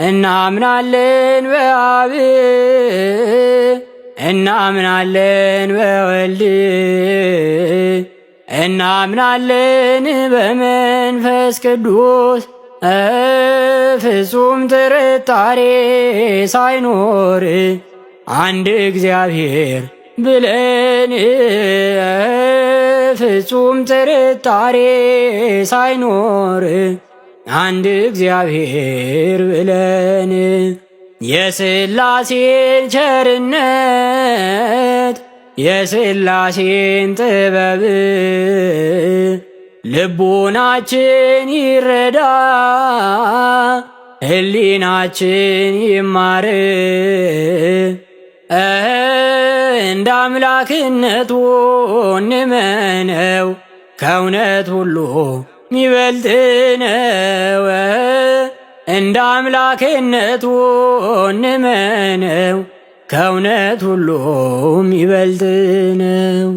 እናምናለን በአብ እናምናለን በወልድ እናምናለን በመንፈስ ቅዱስ ፍጹም ጥርጣሬ ሳይኖር አንድ እግዚአብሔር ብለን ፍጹም ጥርጣሬ ሳይኖር አንድ እግዚአብሔር ብለን የሥላሴን ቸርነት የሥላሴን ጥበብ ልቡናችን ይረዳ ሕሊናችን ይማር እንደ አምላክነቱ እንመነው ከእውነት ሁሉ ሚበልጥ ነው። እንደ አምላክነቱ እንመነው ከእውነት ሁሉ ሚበልጥ ነው።